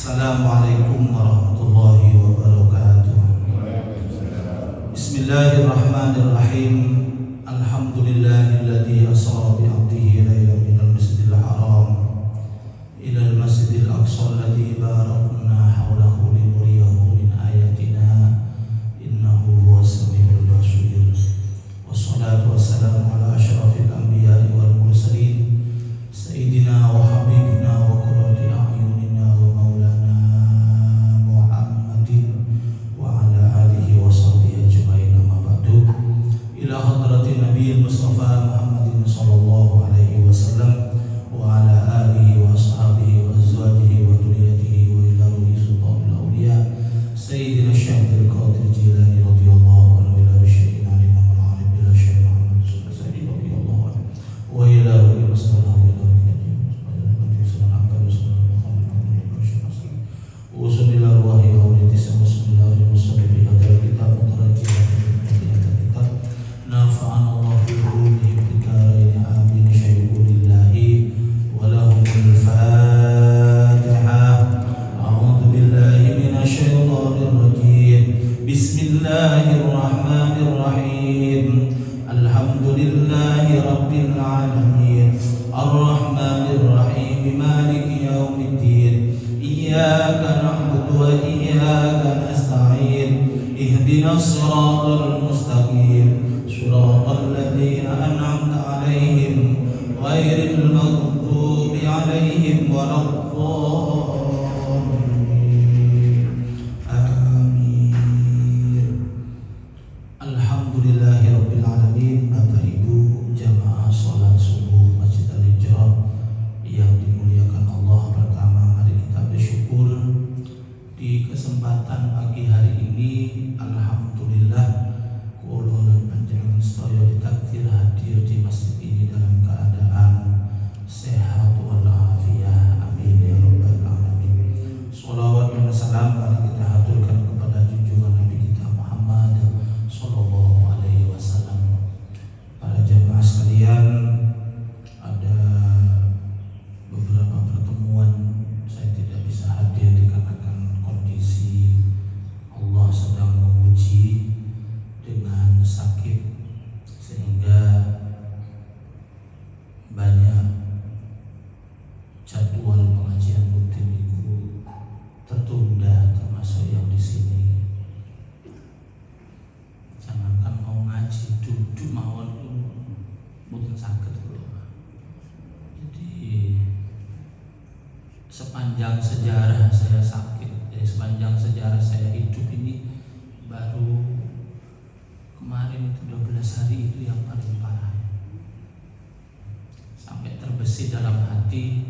Assalamualaikum warahmatullahi wabarakatuh. Bismillahirrahmanirrahim. Alhamdulillahilladzi asra bi 'abdihi lailan minal masjidil haram ilal masjidil aqsa alladzi barakna hawlahu linuriyahu min ayatina innahu huwas samiul basir. Wassalatu wassalamu ala asyrafil anbiya'i wal mursalin sayyidina wa habibina wa qurrati a'yunina wa maulana Muhammadin wa ala alihi wa sahbihi ajma'in, amma ba'du. Ila hadratin nabiyil mustafa Muhammadin sallallahu alaihi wasallam wa ala alihi wa ashabihi wa azwajihi wa dhurriyyatihi wa ila ruhi sultanil awliya sayyidina Syekh Qadir Jilani radhiyallahu anhu ila syaikhina Imam al-Arif ila Syekh Muhammad Sayyid radhiyallahu anhu wa ila ruhi mustafa usul ila ruhi awliyati sallallahu alaihi wasallam bi hadal kitab mutarajihan kitab nafa'ana Allah bi ulumihim fid dharain amin syai'ulillahi wa lahumul fatihah. A'udzu billahi minasy syaithanir rajim. Bismillahirrahmanirrahim. Alhamdulillahi rabbil alamin arrahmanir rahim maliki yaumiddin. Iyyaka na'budu wa iyyaka nasta'in. Ihdinas siratal mustaqim. Shiratal ladzina an'amta 'alaihim ghairil maghdubi 'alaihim waladdallin. Amin. Alhamdulillahirabbil alamin. Bapak Ibu jamaah salat subuh Masjid Al-Hijrah yang dimuliakan Allah, pertama mari kita bersyukur di kesempatan pagi hari ini. Alhamdulillah kula lan panjenengan sedaya ditakdir hadir di masjid ini dalam keadaan sehat walafiat. Amin ya rabbal alamin. Shalawat dan salam mari kita haturkan kepada junjungan Nabi kita Muhammad sallallahu alaihi wasallam. Para jamaah sekalian, ada beberapa pertemuan saya tidak bisa hadir dikarenakan kondisi Allah sedang menguji dengan sakit, sehingga banyak jadwal pengajian rutin itu tertunda, termasuk yang di sini. Jangankan mau ngaji, duduk mawon mboten saged kula. Jadi sepanjang sejarah saya sakit, sepanjang sejarah saya hidup ini, baru kemarin itu 12 hari itu yang paling parah, sampai terbesit dalam hati.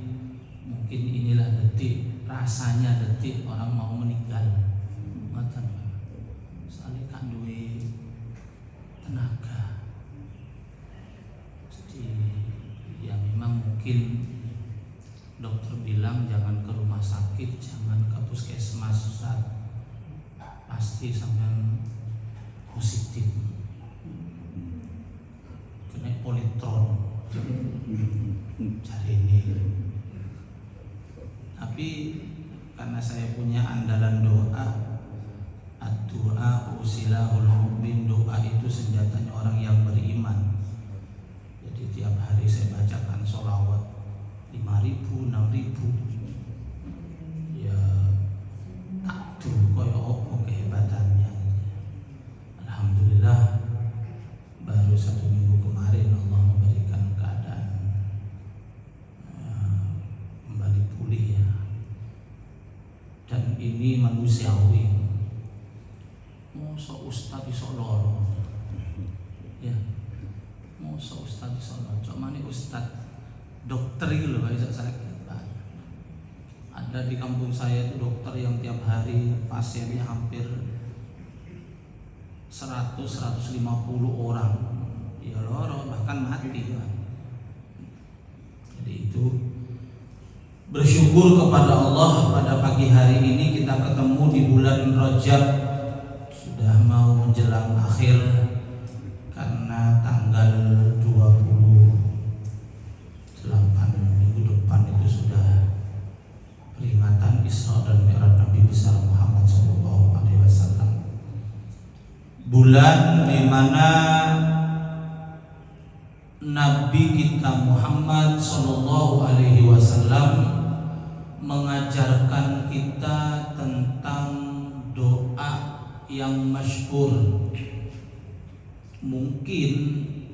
Mungkin inilah detik, rasanya detik orang mau meninggal. Ngoten. Soalnya kan duwe tenaga. Jadi ya memang mungkin dokter bilang jangan ke rumah sakit, jangan ke puskesmas, Ustaz. Pasti sampai positif. Kena politron. Cari ini. Tapi karena saya punya andalan doa, ad-du'a usilahul mu'min, doa itu senjatanya orang yang beriman. Jadi tiap hari saya bacakan sholawat 5.000, 6.000. Ya takdur koyo opo kehebatannya. Alhamdulillah baru 1 minggu kemarin Allah memberikan keadaan kembali pulih ya. Dan ini manusiawi. Mosok ustaz iso loro. Ya. Mosok ustaz iso loro. Cok mani ustaz dokter itu loh bisa sakit. Ada di kampung saya itu dokter yang tiap hari pasiennya hampir 100-150 orang. Ya loro bahkan mati kan. Jadi itu bersyukur kepada Allah pada pagi hari ini kita ketemu di bulan Rajab, sudah mau menjelang akhir, karena tanggal 28 minggu depan itu sudah peringatan Isra dan bulan di mana Nabi kita Muhammad sallallahu alaihi wasallam mengajarkan kita tentang doa yang masyhur. Mungkin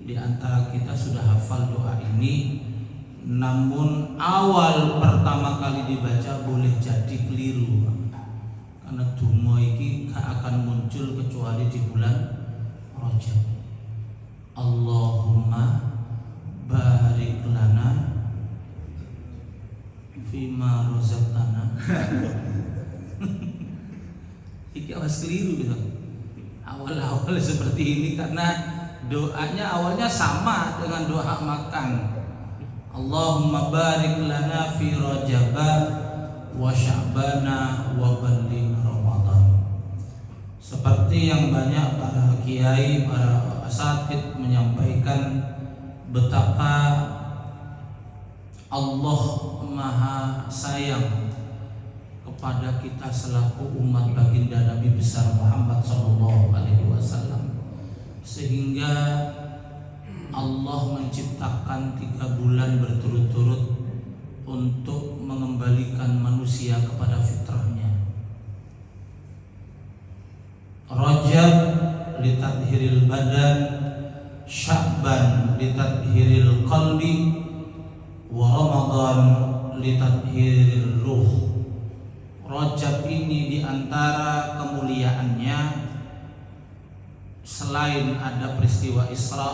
di antara kita sudah hafal doa ini, namun awal pertama kali dibaca boleh jadi keliru, karena donga iki gak akan muncul kecuali di bulan Rajab. Allahumma barik lana fima razaqtana. Iki awas keliru gitu. Awal-awal seperti ini karena doanya awalnya sama dengan doa makan. Allahumma barik lana fi Rajab wa Sya'bana wa balligh Ramadan. Seperti yang banyak para kiai, para asatidz menyampaikan betapa Allah Maha sayang kepada kita selaku umat baginda Nabi besar Muhammad sallallahu alaihi wasallam, sehingga Allah menciptakan 3 bulan berturut-turut untuk mengembalikan manusia kepada fitrahnya. Rajab litadhiril badan, Sya'ban litadhiril qalbi, wa Ramadan litadhiril ruh. Rajab ini diantara kemuliaannya, selain ada peristiwa Isra,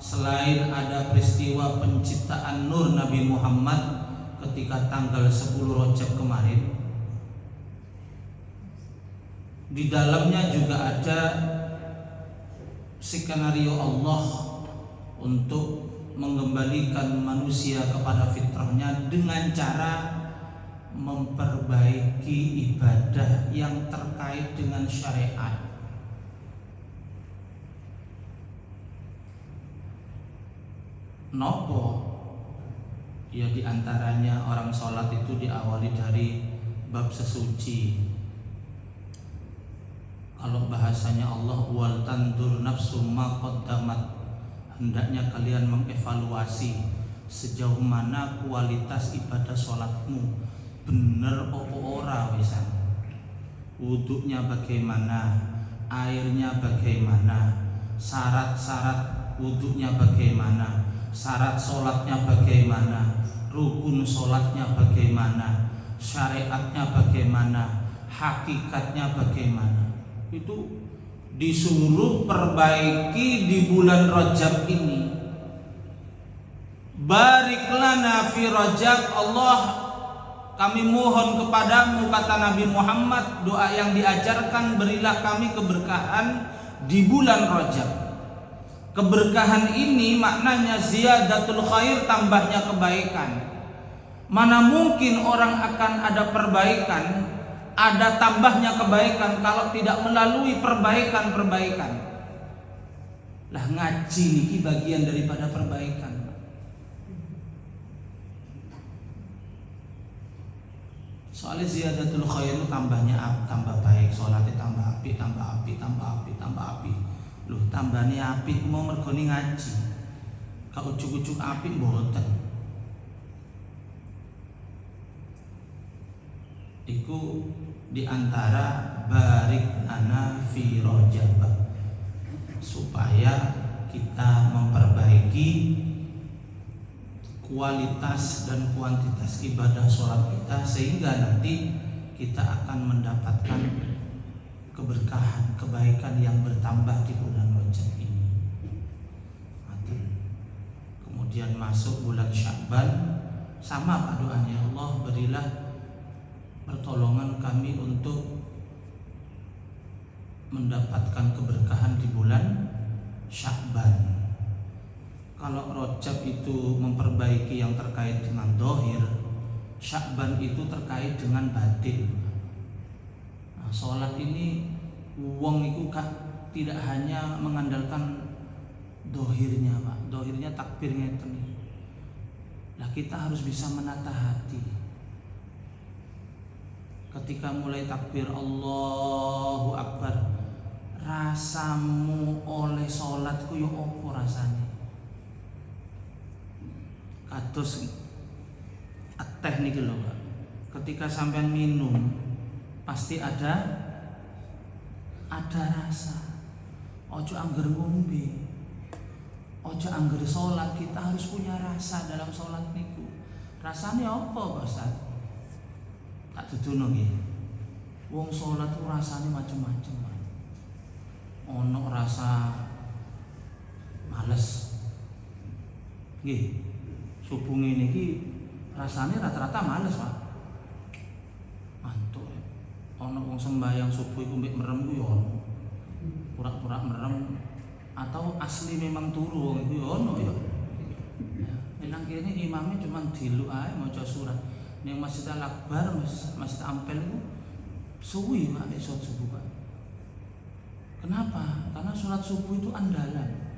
selain ada peristiwa penciptaan Nur Nabi Muhammad ketika tanggal 10 Rajab kemarin, di dalamnya juga ada skenario Allah untuk mengembalikan manusia kepada fitrahnya dengan cara memperbaiki ibadah yang terkait dengan syariat. Nopo? Ya diantaranya orang sholat itu diawali dari bab sesuci. Kalau bahasanya Allah, wal tandur nafsu ma qaddamat, hendaknya kalian mengevaluasi sejauh mana kualitas ibadah sholatmu, bener opo ora wisan. Wuduknya bagaimana, airnya bagaimana, syarat-syarat wuduknya bagaimana, syarat sholatnya bagaimana, rukun sholatnya bagaimana, syariatnya bagaimana, hakikatnya bagaimana. Itu disuruh perbaiki di bulan Rajab ini. Barik lana fi Rajab, Allah kami mohon kepadamu, kata Nabi Muhammad, doa yang diajarkan, berilah kami keberkahan di bulan Rajab. Keberkahan ini maknanya ziyadatul khair, tambahnya kebaikan. Mana mungkin orang akan ada perbaikan, ada tambahnya kebaikan kalau tidak melalui perbaikan-perbaikan. Lah ngaji niki bagian daripada perbaikan. Soalnya ziyadatul khair itu tambahnya tambah baik, sholatnya tambah api, tambah api, tambah api, tambah api. Loh tambahnya api mau mergoni ngaji. Kau ujuk-ujuk api mboten. Iku diantara barik lana fi Rajab, supaya kita memperbaiki kualitas dan kuantitas ibadah sholat kita, sehingga nanti kita akan mendapatkan keberkahan, kebaikan yang bertambah di bulan Rajab ini. Kemudian masuk bulan Sya'ban, sama Pak doanya, Allah berilah pertolongan kami untuk mendapatkan keberkahan di bulan Sya'ban. Kalau Rajab itu memperbaiki yang terkait dengan dohir, Sya'ban itu terkait dengan batin. Nah, sholat ini wong itu tidak hanya mengandalkan dohirnya, Pak. Dohirnya takbir ngeten. Lah kita harus bisa menata hati. Ketika mulai takbir Allahu Akbar, rasamu oleh sholat ku yo opo rasane? Kados teh niki lho, Pak. Ketika sampean minum pasti ada rasa. Ojo angger ngombe. Ojo angger sholat, kita harus punya rasa dalam sholat niku. Rasanya apa, Pak Ustaz? Tak dudono nggih. Wong sholat ku rasane macam-macam, Pak. Ono rasa males. Nggih. Subuh ngene iki rasane rata-rata males, Pak. Mantuk. Ono wong sembahyang subuh iku mbek merem ku yo ono. Pura-pura merem atau asli memang turu wong iku yo ono ya. Nang kene imamnya cuma diluk ae maca surat. Ning Masjid Al-Akbar, Masjid Ampel itu suwi Pak nek sholat subuh, Pak. Kenapa? Karena sholat subuh itu andalan.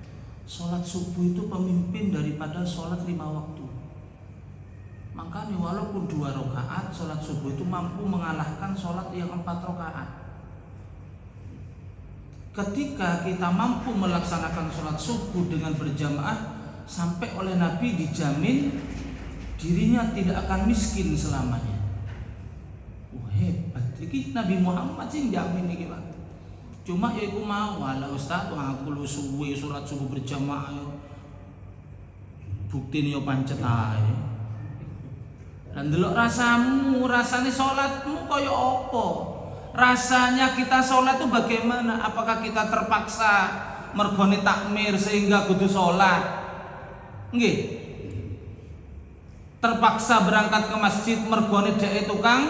Sholat subuh itu pemimpin daripada sholat 5 waktu. Makanya walaupun 2 rakaat, sholat subuh itu mampu mengalahkan sholat yang 4 rakaat. Ketika kita mampu melaksanakan sholat subuh dengan berjamaah, sampai oleh Nabi dijamin dirinya tidak akan miskin selamanya. Wah, hebat. Iki Nabi Muhammad sih jamin iki, Pak. Cuma ya iku mau ala Ustaz aku lu suwe sholat subuh berjamaah yo. Buktine yo pancet ae. Dan delok rasamu, rasane sholatmu kaya apa? Rasanya kita sholat itu bagaimana? Apakah kita terpaksa mergone takmir sehingga kudu sholat? Nggih. Terpaksa berangkat ke masjid mergone dhek tukang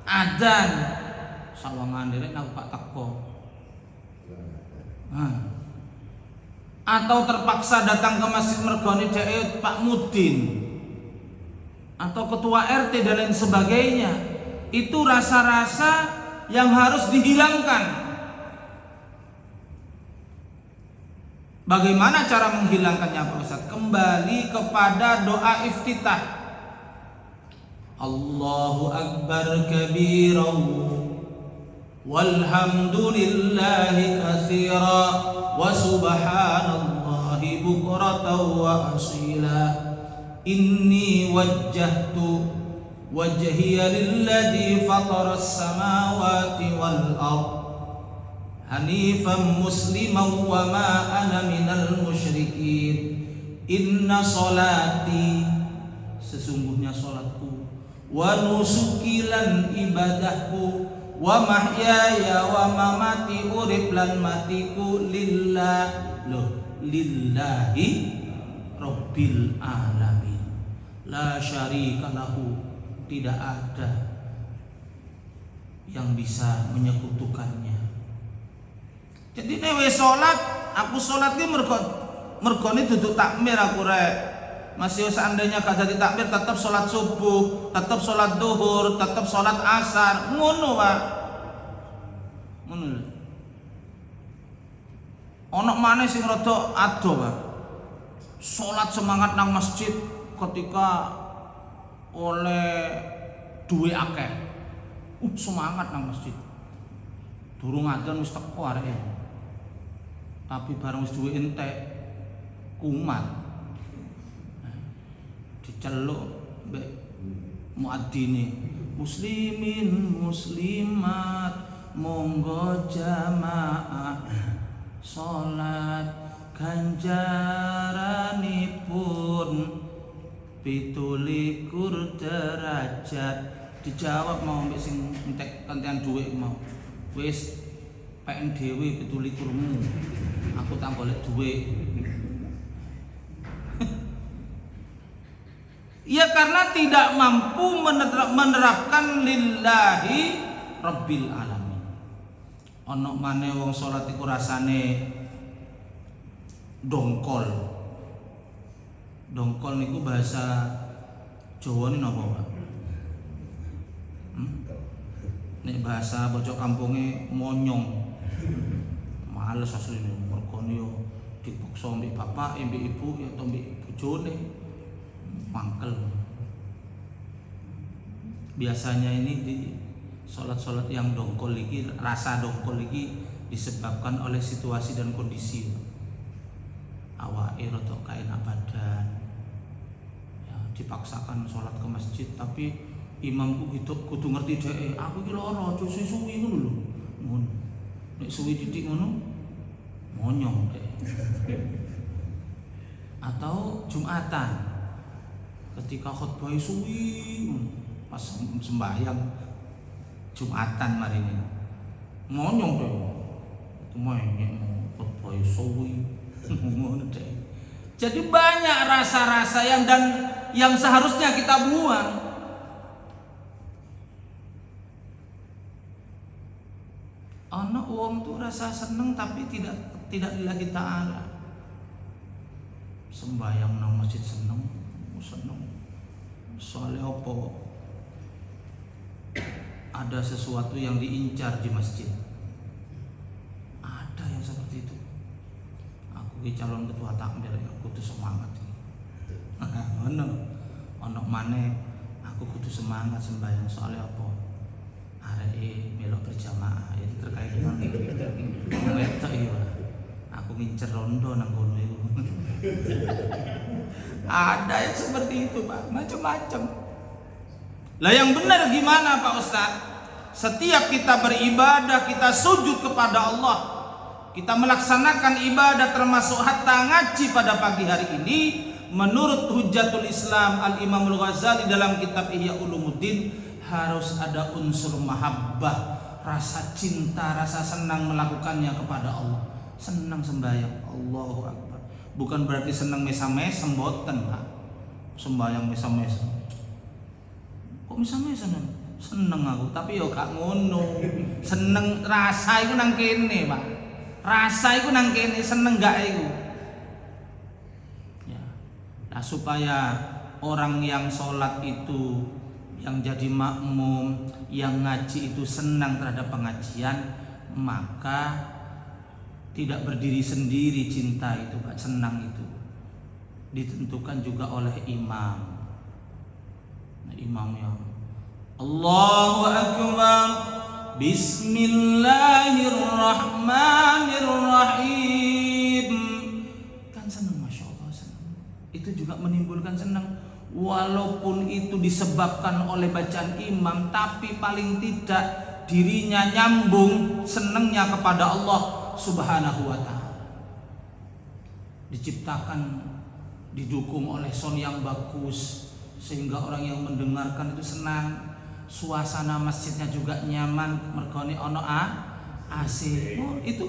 adzan. Sawangan derek aku Pak teko. Atau terpaksa datang ke masjid mergone dhek Pak Mudin atau ketua RT dan lain sebagainya. Itu rasa-rasa yang harus dihilangkan. Bagaimana cara menghilangkannya, Pak Ustaz? Kembali kepada doa iftitah. Allahu Akbar kabira walhamdulillahi katsira wa subhanallahi bukratan wa asila. Inni wajjahtu wajhiya lilladzi fataras samawati wal ardh hanifan musliman wa ma ana minal musyrikin. Inna sholati, sesungguhnya sholatku, wa nusuki lan ibadahku, wa mahyaya wa mamati urip lan matiku lillahi rabbil alamin. La syarika lahu, tidak ada yang bisa menyekutukannya. Jadi nek wis salat, aku salat ki mergone duduk takmir aku rek. Masih seandainya gak jadi takmir tetap salat subuh, tetap salat duhur, tetap salat asar, ngono Pak. Ngono. Ono maneh sing rada ado, Pak. Salat semangat nang masjid ketika oleh duwe akeh. Semangat nang masjid. Durung adzan wis teko areke. Tapi bareng wis duwe entek kumat. Diceluk mbek muadzine, muslimin muslimat monggo jamaah salat ganjaranipun 17 derajat. Dijawab mau mbek sing entek kentean dhuwit mau. Wis PN dhewe 17-mu. Aku tak golek dhuwit. Ya karena tidak mampu menerapkan lillahi rabbil alamin. Ono maneh wong salat iku rasane dongkol. Dongkol niku bahasa Jawa ni napa, Pak? Nek bahasa bocah kampunge monyong. Males asline mergone yo dipaksa mbek bapak, mbek ibu ya to mbek bojone. Mangkel. Biasanya ini di sholat-sholat yang dongkol iki, rasa dongkol iki disebabkan oleh situasi dan kondisi. Awake rada kaenak badan, ya, dipaksakan sholat ke masjid, tapi imamku kudu ngerti dhek, aku iki lara aja suwi ngono lho. Ngono. Nek suwi titik ngono monyong dhek. Atau Jumatan ketika khutbah suwi pas sembahyang Jumatan mari ini monyong dhek. Kemenyek khutbah suwi. Jadi banyak rasa-rasa yang seharusnya kita buang. Ana wong tuh rasa seneng tapi tidak lillahi ta'ala. Sembahyang nang masjid seneng. Soalnya apa? Ada sesuatu yang diincar di masjid. Ada yang seperti itu. Aku calon ketua takmir, aku kudu semangat. Ono maneh aku kudu semangat sembahyang soalnya apa? Areke melok berjamaah. Itu terkait dengan wedok iki, Pak. Aku ngincer rondo nang kono iku. Ada yang seperti itu, Pak, macam-macam. Lah yang benar gimana, Pak Ustaz? Setiap kita beribadah, kita sujud kepada Allah, kita melaksanakan ibadah termasuk hatta ngaji pada pagi hari ini, menurut Hujjatul Islam Al-Imamul Ghazali dalam kitab Ihya Ulumuddin, harus ada unsur mahabbah, rasa cinta, rasa senang melakukannya kepada Allah. Senang sembahyang, Allahu Akbar. Bukan berarti senang mesam-mesam, mboten, Pak. Sembahyang mesam-mesam. Kok mesam-mesam? Seneng aku, tapi yo gak ngono. Seneng rasa iku nang kene, Pak. Rasa itu nang kene, seneng gak itu ya. Nah, supaya orang yang sholat itu, yang jadi makmum, yang ngaji itu senang terhadap pengajian, maka tidak berdiri sendiri cinta itu, Pak, senang itu ditentukan juga oleh imam. Nah, imam yang Allahu Akbar, Bismillahirrahmanirrahim, kan senang, Masya Allah, senang. Itu juga menimbulkan senang, walaupun itu disebabkan oleh bacaan imam, tapi paling tidak dirinya nyambung senangnya kepada Allah Subhanahu wa ta'ala. Diciptakan, didukung oleh sound yang bagus, sehingga orang yang mendengarkan itu senang. Suasana masjidnya juga nyaman, mergone ono AC. Oh, itu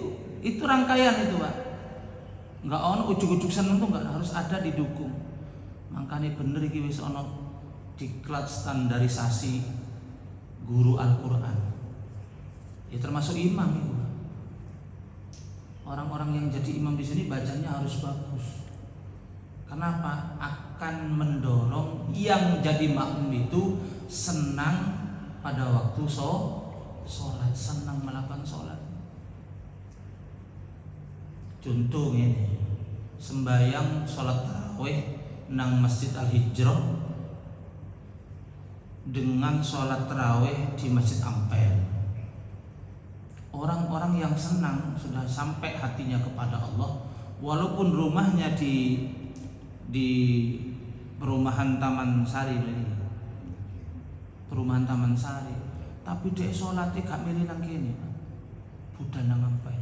rangkaian itu, Pak. Enggak ono ujug-ujug seneng tuh, enggak harus ada didukung. Makanya bener iki wis ono diklat standarisasi guru Al-Qur'an. Ya termasuk imam itu. Orang-orang yang jadi imam di sini bacanya harus bagus. Kenapa? Akan mendorong yang jadi makmum itu senang pada waktu sholat, senang melakukan sholat. Contoh ini, sembahyang sholat tarawih nang Masjid Al-Hijrah dengan sholat tarawih di Masjid Ampel. Orang-orang yang senang sudah sampai hatinya kepada Allah, walaupun rumahnya di perumahan Taman Sari ini. Perumahan Taman Sari, tapi dia sholatnya gak milih nang kene, Pak. Budal nang Ampel.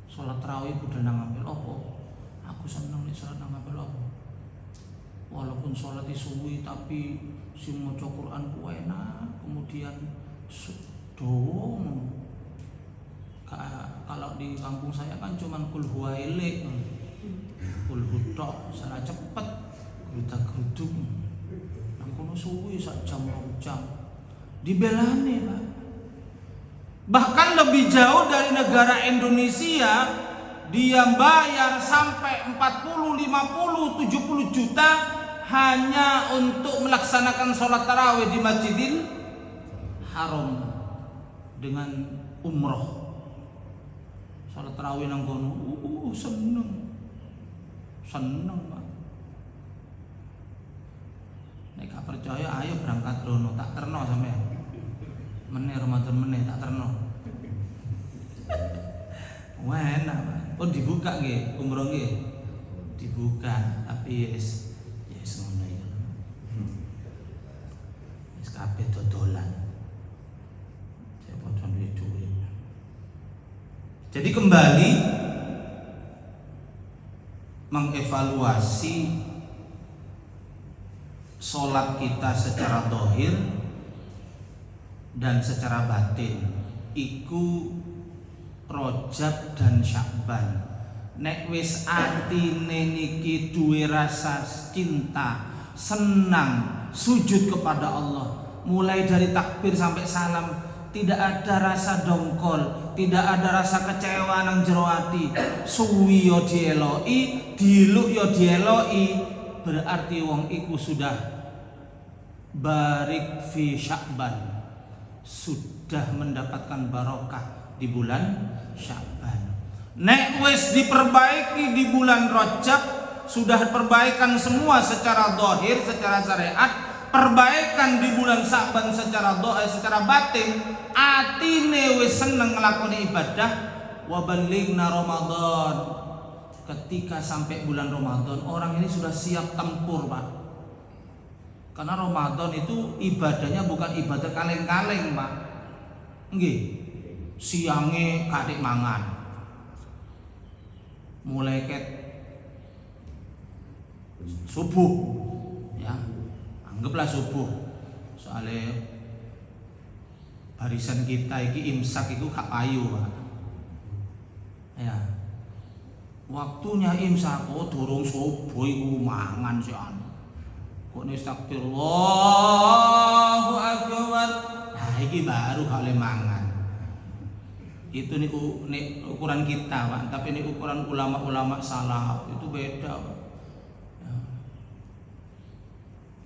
Sholat tarawih budal nang Ampel. Opo? Aku seneng nek sholat nang Ampel opo? Walaupun sholat suwi tapi sing maca Quran ku enak, kemudian dong. Kalau di kampung saya kan cuman kul huwailek. Kul hutok, salah cepet, gerudak-geruduk. Kono suwi sak jam 2 jam dibelane, Pak. Bahkan lebih jauh dari negara Indonesia, dia bayar sampai 40, 50, 70 juta hanya untuk melaksanakan sholat tarawih di Masjidil Haram dengan umroh. Sholat tarawih nang kono, seneng, Pak. Nek gak percaya ayo berangkat rono, tak terno sampean. Meneh Ramadan meneh tak terno. enak Pak. Pun dibuka nggih, umroh nggih. Dibuka, tapi yes ngono iki. Wis kabeh dodolan. Saya padha duwe. Jadi kembali mengevaluasi sholat kita secara zahir dan secara batin. Iku Rajab dan Sya'ban. Nek wis atine niki duwe rasa cinta, senang, sujud kepada Allah, mulai dari takbir sampai salam, tidak ada rasa dongkol, tidak ada rasa kecewa nang jero ati. Suwi yo dieloki, diluk yo dieloki, berarti wong iku sudah barik fi Sya'ban, sudah mendapatkan barokah di bulan Sya'ban. Nek wis diperbaiki di bulan Rajab, sudah perbaikan semua secara zahir, secara syariat, perbaikan di bulan Sya'ban secara zahir, secara batin, atine wis seneng nglakoni ibadah. Wa balighna Ramadan. Ketika sampai bulan Ramadan, orang ini sudah siap tempur, Pak. Karena Ramadan itu ibadahnya bukan ibadah kaleng-kaleng, Pak. Nggih. Siange katik mangan. Mulai ket subuh, ya. Anggaplah subuh. Soalnya barisan kita iki imsak itu gak payu, Pak. Ya. Waktunya imsak kok durung subuh iku mangan sian. Kok nek takbir Allahu akbar. Nah, iki baru kale mangan. Itu nih ukuran kita, Pak. Tapi ini ukuran ulama-ulama salaf itu beda, Pak. Ya.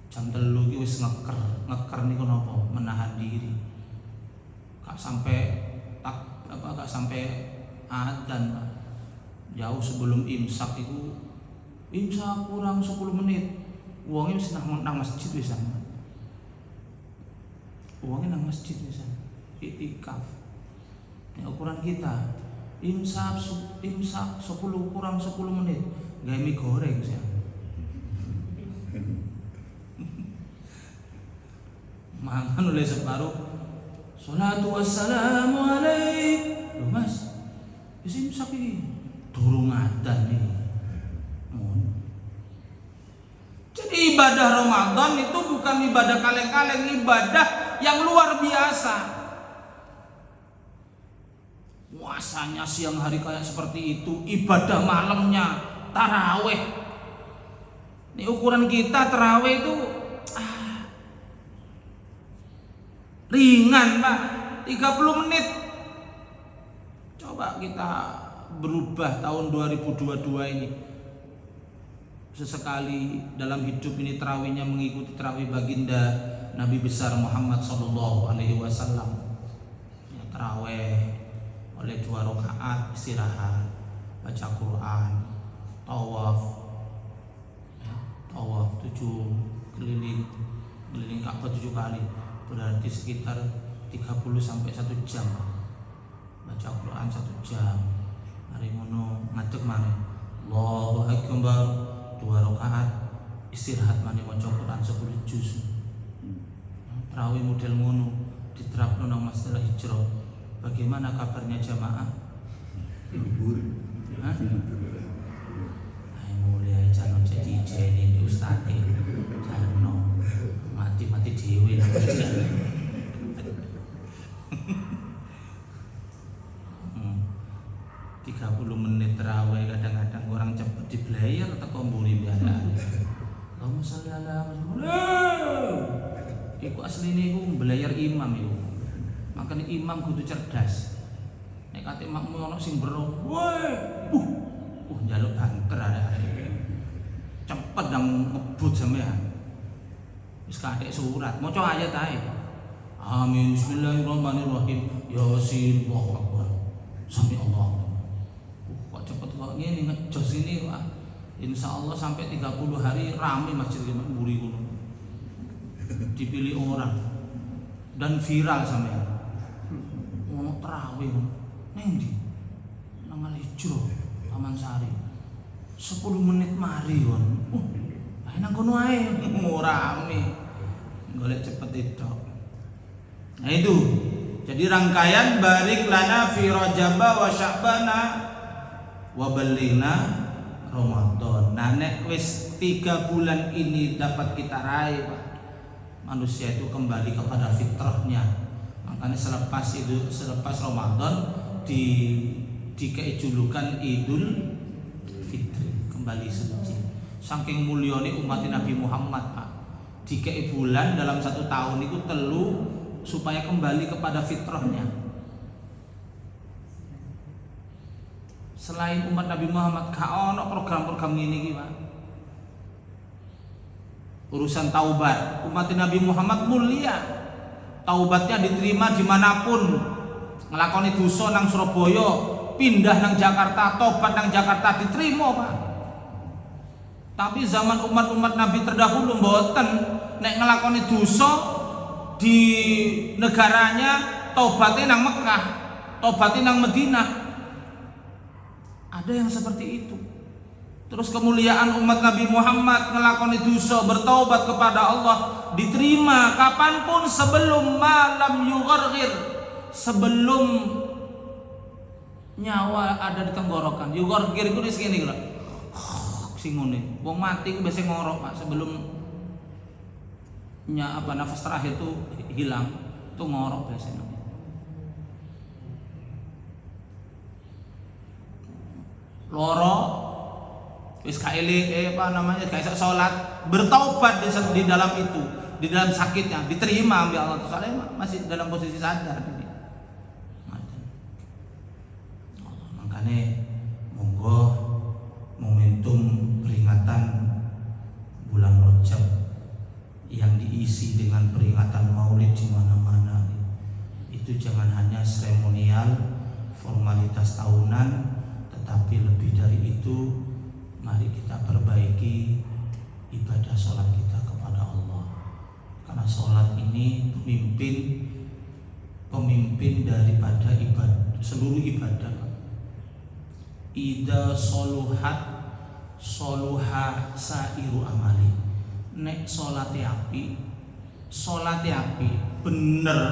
Jam 3 iki wis ngeker niku napa? Menahan diri. Gak sampai adzan, Pak. Jauh sebelum imsak itu imsak kurang 10 menit. Uangnya wis nang masjid wisan. Uangnya nang masjid wisan. Iktikaf. Ini ukuran kita. Imsak 10 kurang 10 menit. Gawe mie goreng sih. Mangan oleh separuh. Sholatu wassalamu alaik. Loh Mas, wis imsak iki. Durung adzan nih. Jadi ibadah Ramadan itu bukan ibadah kaleng-kaleng, ibadah yang luar biasa. Puasanya siang hari kayak seperti itu, ibadah malamnya taraweh. Ini ukuran kita taraweh itu ringan, Pak. 30 menit. Coba kita berubah tahun 2022 ini. Sesekali dalam hidup ini tarawihnya mengikuti tarawih baginda Nabi besar Muhammad sallallahu alaihi wasallam. Ya, tarawih oleh 2 rakaat istirahat, baca Quran, tawaf. Ya, tawaf 7 keliling Ka'bah 7 kali. Berarti sekitar 30 sampai 1 jam. Baca Quran 1 jam. Mari ngono ngadeg mari. Allahu akbar. 2 rakaat istirahat mani maca Quran 10 juz. Tarawih model ngono diterapno nang Masjidil Hijrah. Bagaimana kabarnya jamaah? Libur. Hah? Ayo mulai jangan jadi di ustaz Jangan mati dhewe nang masjid. 30 menit tarawih kadang-kadang orang cepet diblayar teko mburi biasa. Allahumma sholli ala Muhammad. Iku asline iku mblayar imam iku. Makanya imam kudu cerdas. Nek kate makmu ono sing bero, woi, njaluk banter ada. Cepet nang ngebut sampean. Wis kathek surat, maca ayat ae. Amin bismillahirrahmanirrahim. Yasin Allahu akbar. Sami Allah. Cepet kok ngene ngejos ini Pak. Insyaallah sampai 30 hari ramai masjid Mburi kuno. Dipilih orang dan viral sampean. Ono tarawih nang ndi? Nang Mangal Hijro Taman Sari 10 menit mari kon. Ae nang kono ae rame. Golek cepet itu. Nah itu. Jadi rangkaian barik lana fi Rajaba wa Sya'bana wa ballighna Ramadan. Nah nek wis 3 bulan ini dapat kita raih, Pak. Manusia itu kembali kepada fitrahnya. Makanya selepas Ramadan dikei julukan Idul Fitri, kembali suci. Saking mulyane umat Nabi Muhammad, Pak. Dikei bulan dalam 1 tahun itu telu supaya kembali kepada fitrahnya. Selain umat Nabi Muhammad gak ono program-program ini iki, Pak. Urusan taubat, umat Nabi Muhammad mulia. Taubatnya diterima dimanapun. Ngelakoni dosa nang Surabaya, pindah nang Jakarta, tobat nang Jakarta diterima, Pak. Tapi zaman umat-umat Nabi terdahulu mboten, nek ngelakoni dosa di negaranya tobatnya nang Mekah, tobatnya nang Madinah. Ada yang seperti itu. Terus kemuliaan umat Nabi Muhammad ngelakoni dosa bertaubat kepada Allah diterima kapanpun sebelum malam yugharghir, sebelum nyawa ada di tenggorokan. Yugharghir itu di sini lho. Sing ngene. Wong mati ku biasa ngorok, Pak, sebelum nafas terakhir tuh hilang, tuh ngorok biasanya. Loro wis kaele gak iso salat, bertaubat di dalam itu, di dalam sakitnya diterima oleh Allah. Soalnya masih dalam posisi sadar ini. Makanya monggo momentum peringatan bulan Rajab yang diisi dengan peringatan Maulid di mana-mana itu jangan hanya seremonial, formalitas tahunan, tetapi lebih dari itu mari kita perbaiki ibadah sholat kita kepada Allah, karena sholat ini pemimpin daripada seluruh ibadah. Ida soluhat soluha sairu amali. Nek salate api bener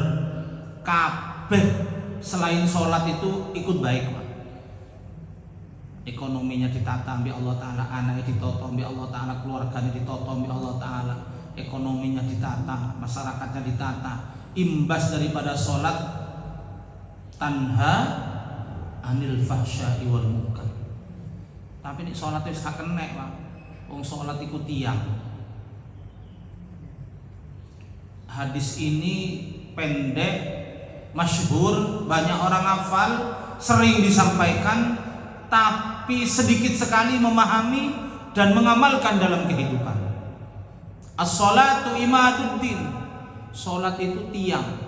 kabeh selain salat itu ikut baik, Pak. Ekonominya ditata ambil Allah Ta'ala, anaknya ditata ambil Allah Ta'ala, keluarganya ditata ambil Allah Ta'ala, ekonominya ditata, masyarakatnya ditata. Imbas daripada salat tanha anil fahsya'i wal munkar. Tapi nek salat wis gak kenek, Pak. Wong salat iku tiyang. Hadis ini pendek, masyhur, banyak orang hafal, sering disampaikan, tapi sedikit sekali memahami dan mengamalkan dalam kehidupan. As-sholatu imaduddin. Salat itu tiang.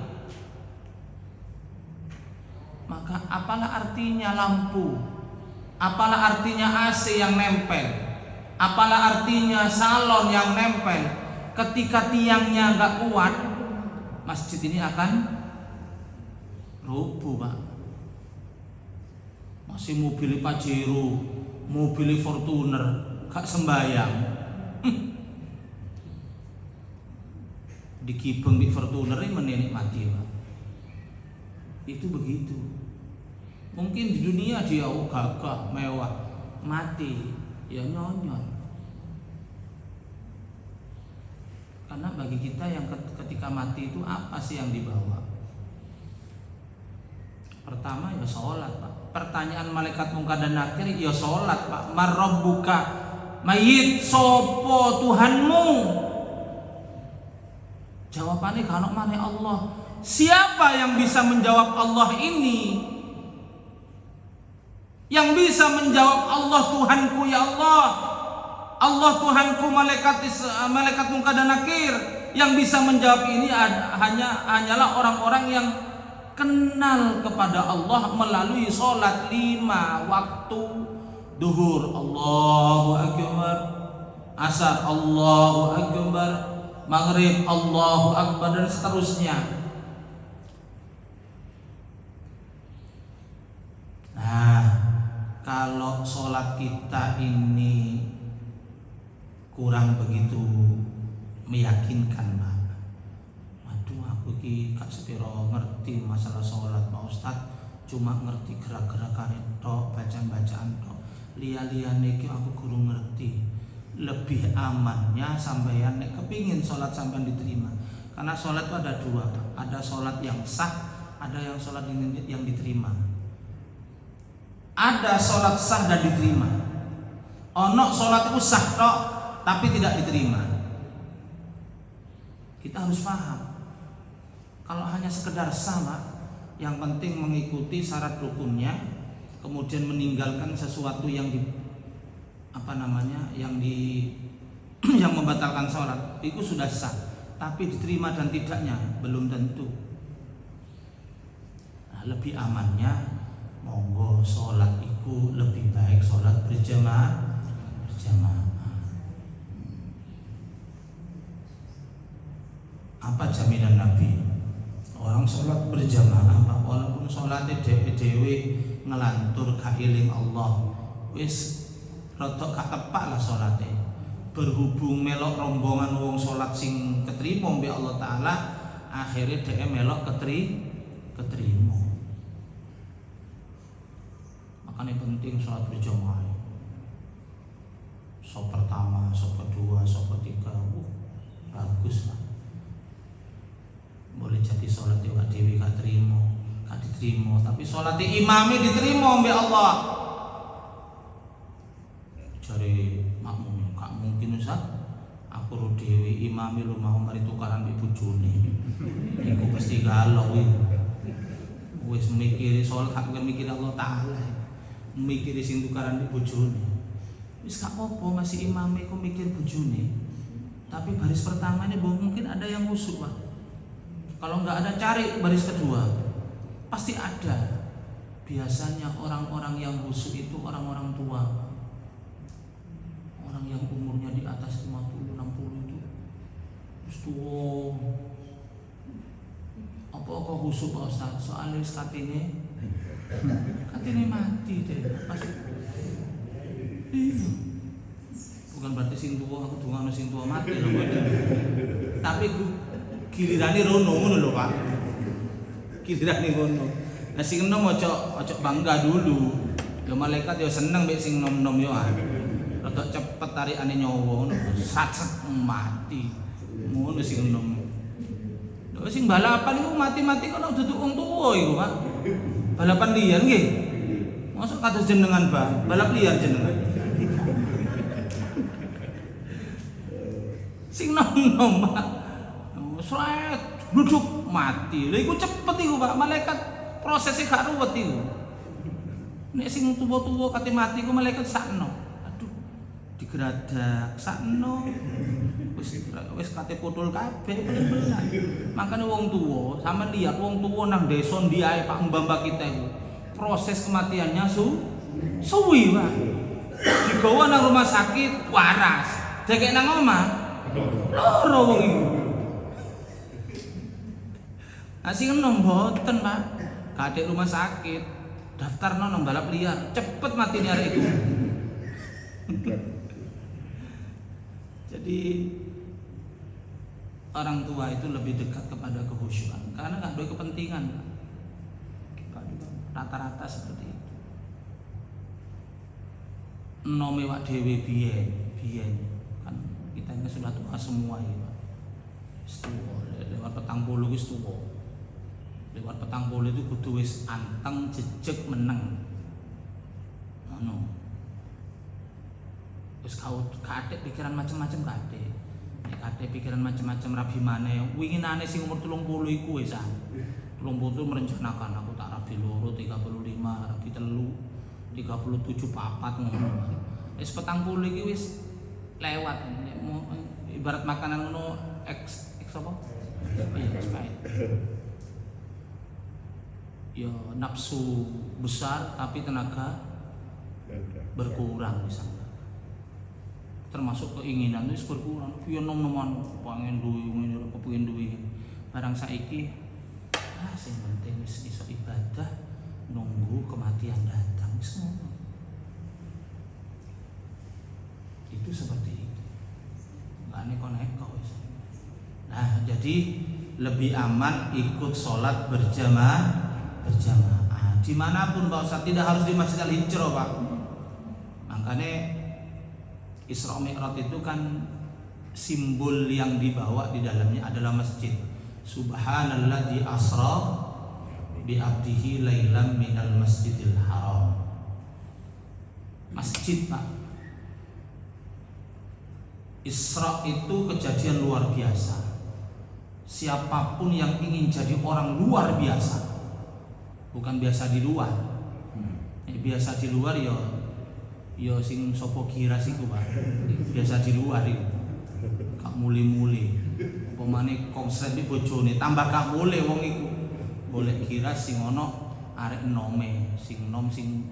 Maka apalah artinya lampu? Apalah artinya AC yang nempel? Apalah artinya salon yang nempel? Ketika tiangnya nggak kuat, masjid ini akan rubuh, Pak. Masih mobil Pajero, mobil Fortuner, gak sembayang. Dikibeng di Fortuner ini menikmati, Pak. Itu begitu. Mungkin di dunia dia gagah, mewah, mati ya nyonyon. Karena bagi kita yang ketika mati itu apa sih yang dibawa? Pertama ya sholat, Pak. Pertanyaan malaikat Munkar dan Nakir ya sholat, Pak. Marrabbuka, mayit sopo Tuhanmu? Jawabannya kalau mana Allah. Siapa yang bisa menjawab Allah ini? Yang bisa menjawab Allah Tuhanku ya Allah. Allah Tuhanku, malaikat Munkar dan Nakir. Yang bisa menjawab ini hanyalah orang-orang yang kenal kepada Allah melalui sholat 5 waktu. Duhur Allahu Akbar, asar Allahu Akbar, maghrib Allahu Akbar, dan seterusnya. Nah, kalau sholat kita ini kurang begitu meyakinkan, Pak. Waduh, aku ki gak sepiro ngerti masalah sholat, Pak Ustadz. Cuma ngerti gerak-gerakan tok, bacaan-bacaan tok. Liya-liyane ki aku kurang ngerti. Lebih amannya sampeyan nek kepingin sholat sampeyan diterima. Karena sholat itu ada dua, Pak. Ada sholat yang sah, ada yang sholat yang diterima. Ada sholat sah dan diterima. Ono sholat itu sah tok, tapi tidak diterima. Kita harus paham. Kalau hanya sekedar sah, Pak, yang penting mengikuti syarat rukunnya, kemudian meninggalkan sesuatu yang yang membatalkan sholat, itu sudah sah. Tapi diterima dan tidaknya belum tentu. Nah, lebih amannya, monggo sholat itu lebih baik sholat berjamaah. Apa jaminan Nabi? Orang sholat berjamaah, Pak, walaupun sholatnya dewe ngelantur kailing Allah, wis rotok gak tepak lah sholatnya. Berhubung melok rombongan wong sholat sing keterima mbek Allah Ta'ala, akhirnya dia melok keterima. Makanya penting sholat berjamaah. Sop pertama, sop kedua, sop ketiga, bagus lah. Boleh jadi sholat Pak Dewi gak terima, gak diterima, tapi sholat imami diterima mbek Allah. Cari makmum, gak mungkin Ustaz. Aku ro dewi imami lu mau mari tukaran mbek bojone. Iku pasti galau iki. Wis mikiri sholat gak mikir Allah Ta'ala. Mikiri sing tukaran mbek bojone. Wis gak apa-apa masih imami ku mikir bojone. Tapi baris pertama ini mungkin ada yang khusyuk, Pak. Kalau nggak ada, cari baris kedua, pasti ada. Biasanya orang-orang yang khusyuk itu orang-orang tua, orang yang umurnya di atas 50, 60 itu terus tua. Apa kok khusyuk, Pak Ustaz? Soalnya katine mati deh pasti. Bukan berarti sing tua aku dongano sing tua mati loh, tapi gilirane rono ngono lho, Pak. Gilirane rono. Nah sing enom ojo bangga dulu. Ya malaikat ya seneng mek sing nom-nom yo. Rada cepet tarikane nyawa ngono. Sat mati. Ngono sing enom. Lho sing balapan iku mati-mati kok duduk wong tuwa iku, Pak. Balapan liar nggih. Mosok kados jenengan, Pak. Balap liar jenengan. Sing nom-nom, Pak. Sret duduk mati. Lha iku cepet iku, Pak. Malaikat prosesnya gak ruwet iku. Nek sing tuwa-tuwa kate mati iku malaikat sakno. Aduh, digeradak sakno. Wis kate putul kabeh bener-bener. Makane wong tuwa, sampean lihat wong tuwa nang desa ndi ae Pak mbah-mbah kita iku. Proses kematiannya suwi, Pak. Digawa nang rumah sakit waras. Dekek nang omah loro wong iku. Sing enom mboten, Pak. Kadek rumah sakit, daftarno nang balap liar, cepet matine arek iku. Jadi orang tua itu lebih dekat kepada kehusyuan karena nggak ada kepentingan, Pak. Rata-rata seperti itu. Nome wak dhewe biyen kan kita ini sudah tua semua ya, Pak. Lewat 40 wis tuwa. Lewat 40 itu kudu wis anteng jejeg meneng. Ngono. Wis kadek pikiran macam-macam kadek. Nek kadek pikiran macam-macam rabi maneh. Winginane sing umur 30 iku wis 30 itu merencanakan aku tak rabi loro 35, rabi 3, 37 papat ngono. Wis 40 iki wis lewat. Ibarat makanan ngono X apa? Expired. Ya nafsu besar tapi tenaga berkurang misalnya. Termasuk keinginan itu berkurang. Ya nom-noman pengen duwe, kepengin duwe. Barang saiki sing penting wis iso ibadah nunggu kematian datang wis ngono. itu seperti itu. Enggak neko-neko. Nah, jadi lebih aman ikut sholat berjamaah. Dimanapun Pak Ustaz, tidak harus di Masjid Al-Hijrah Pak. Makanya Isra Mi'raj itu kan simbol yang dibawa di dalamnya adalah masjid. Subhanalladzi asra bi abdihi lailam minal masjidil haram. Masjid Pak. Isra itu kejadian luar biasa. Siapapun yang ingin jadi orang luar biasa, bukan biasa di luar. Biasa di luar yo sing sopo kira siku Pak. Biasa di luar itu. Kak muli-muli. Pemane konslet di bojone tambah gak mulai wong iku. Boleh kira sing ono arek nome, sing nom sing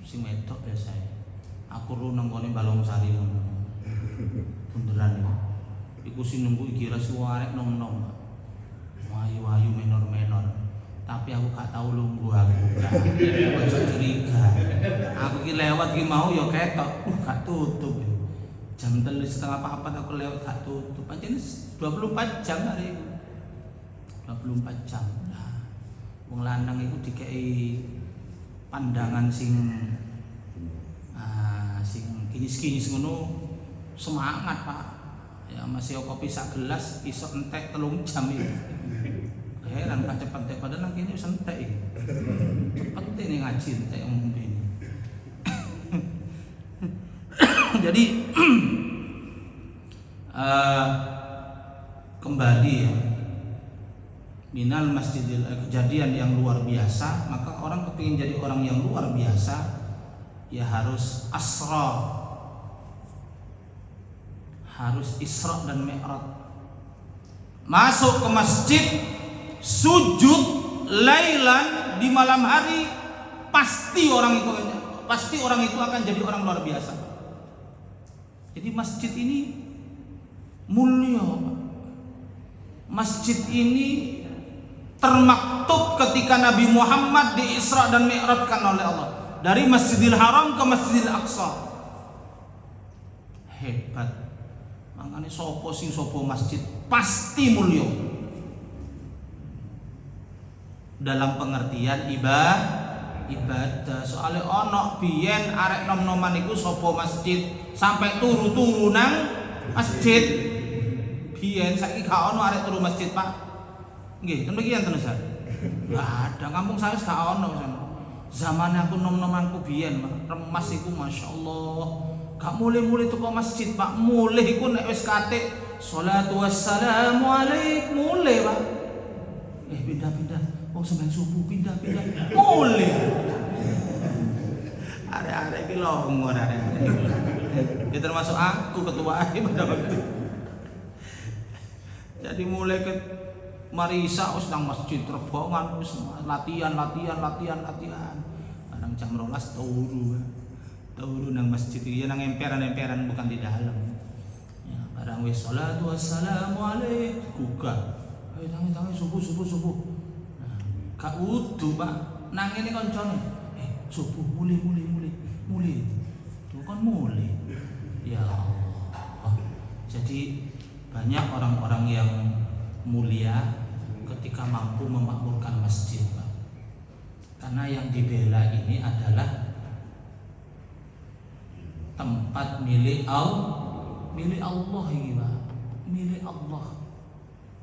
wedok biasa. Aku ru nang gone Balong-Sari ngono. Beneran iki. Iku sing nunggu kira si arek nom-nom. Wayu-wayu menor-menor. Tapi aku gak tahu lungguh aku. Ojo curiga. Aku ki lewat ki mau ya ketok, gak tutup. Jam 3:30 aku lewat gak tutup. Pancen 24 jam hari itu. 24 jam. Nah, wong lanang iku dikei pandangan sing kinis-kinis ngono semangat Pak. Ya masih kopi sak gelas iso entek 3 jam itu. Heran gak cepet padahal nang kene wis entek iki. Cepet ini ngaji entek ngombe ini. Jadi kembali ya, minal masjidil, kejadian yang luar biasa. Maka orang kepingin jadi orang yang luar biasa ya harus asra, harus Isra dan Mi'raj. Masuk ke masjid, sujud lailan di malam hari, pasti orang itu akan jadi orang luar biasa. Jadi masjid ini mulia. Masjid ini termaktub ketika Nabi Muhammad di Isra dan Mi'rajkan oleh Allah dari Masjidil Haram ke Masjidil Aqsa. Hebat. Makanya sopo masjid pasti mulia. Dalam pengertian ibadah. Soalnya ono biyen arek nom-noman iku sopo masjid sampai turu-turu nang masjid. Biyen saiki gak ono arek turu masjid, Pak. Nggih, ten mriki enten Ustaz. Enggak ada, kampung saya gak ono Ustaz. Zaman aku nom-nomanku biyen, remas iku masyaallah. Gak mulai-mulai teko masjid, Pak. Mulai iku nek wis kate sholatu wassalamu alaik mulai, Pak. Pindah-pindah. Oh sampai subuh pindah-pindah. Mulai. Arek-arek iki longor arek-arek. Ya termasuk aku ketua pada waktu. Jadi mulai ke Marisa wis nang masjid Rebongan wis latihan. Kadang jam 12 turu nang masjid iki nang emperan-emperan bukan di dalam. Ya, barang wis sholatu wassalamu alaik gugah. Ayo tangi subuh. Nah, gak wudu, Pak. Nang ngene koncone. Subuh mulai. Tuh kan mulai. Ya Allah. Jadi banyak orang-orang yang mulia ketika mampu memakmurkan masjid, Pak. Karena yang dibela ini adalah tempat milik Allah ini, Pak. Milik Allah.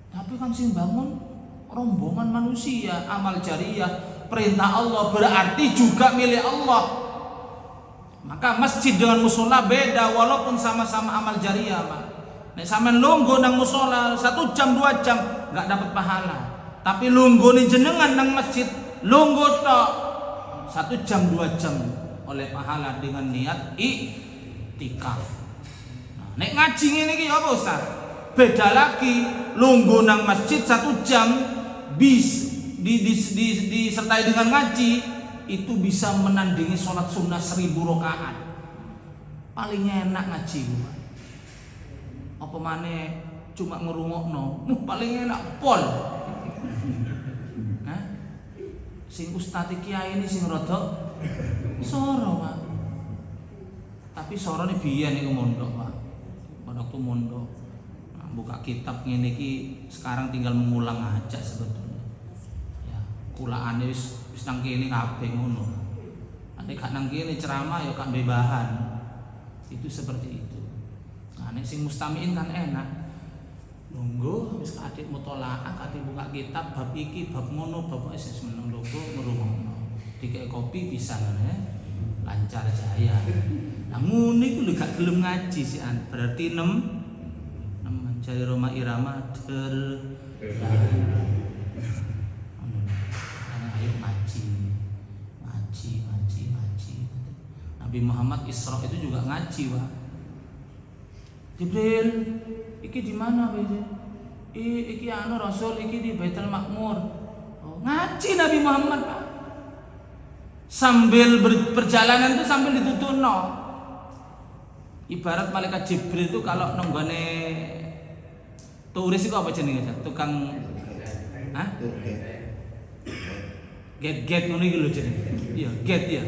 Tapi kan sing bangun rombongan manusia, amal jariyah, perintah Allah berarti juga milik Allah. Maka masjid dengan musola beda walaupun sama-sama amal jariyah, Pak. Nek sampean lungguh nang musola 1 jam 2 jam enggak dapat pahala. Tapi lungguh ni jenengan nang masjid, lungguh tok 1 jam 2 jam oleh pahala dengan niat iktikaf. Nah, nek ngaji ngene iki apa Ustaz? Beda lagi, lungguh nang masjid 1 jam disertai dengan ngaji itu bisa menandingi sholat sunnah 1000 rakaat. Paling enak ngaji. Apa maneh cuma ngerungokno, paling enak pol. Hah? Sing ustaz kiai ini sing rada soro, Pak. Tapi sorone biyen iku mondok, Pak. Waktu mondok. Nah, buka kitab ngene iki sekarang tinggal mengulang aja sebetulnya. Ya, kulaane wis nang kene kabeh ngono. Nek gak nang kene ceramah ya gak bahan. Itu seperti itu. Nah, nek sing mustamiin kan enak. Nunggu wis kadek mutolaah, kadek buka kitab bab iki, bab ngono, bab wis meneng logo ngrungokno. Dikek kopi bisa ya. Lancar jaya. Nah ngene iku lho gak gelem ngaji sih an. Berarti 6 jari Roma Irama ayo ngaji. Nabi Muhammad Isra itu juga ngaji, Pak. Jibril, iki di mana, Bede? Iki Rasul iki di Baitul Makmur. Oh, ngaji Nabi Muhammad, Pak. Sambil perjalanan itu sambil dituturno. Ibarat malaikat Jibril itu kalau nenggone turis itu apa jenenge? Tukang Get ngono iki lho jenenge. Iya, get ya.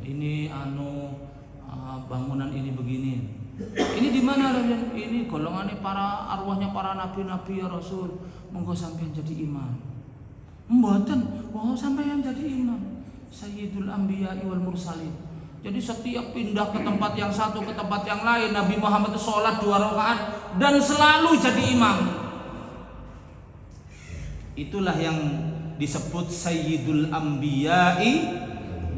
Ini bangunan ini begini. Ini di mana Raden? Ini golongannya para arwahnya para nabi-nabi ya Rasul. Monggo sampean jadi imam. Mboten, wah sampean jadi imam. Sayyidul Anbiya'i wal Mursalin. Jadi setiap pindah ke tempat yang satu ke tempat yang lain, Nabi Muhammad itu sholat 2 rakaat dan selalu jadi imam. Itulah yang disebut Sayyidul Anbiya'i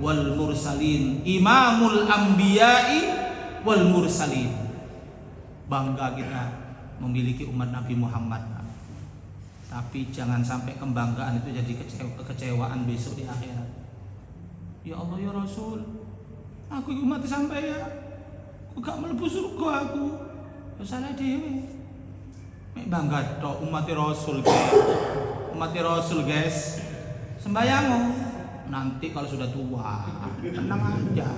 wal Mursalin, Imamul Anbiya'i wal Mursalin. Bangga kita memiliki umat Nabi Muhammad. Tapi jangan sampai kebanggaan itu jadi kekecewaan besok di akhirat. Ya Allah ya Rasul, aku umat sampai ya, aku gak mlebu surga aku. Ya salah dhewe. Mek bangga tok umat Rasul guys. Umat Rasul guys. Sembayang nanti kalau sudah tua, tenang aja.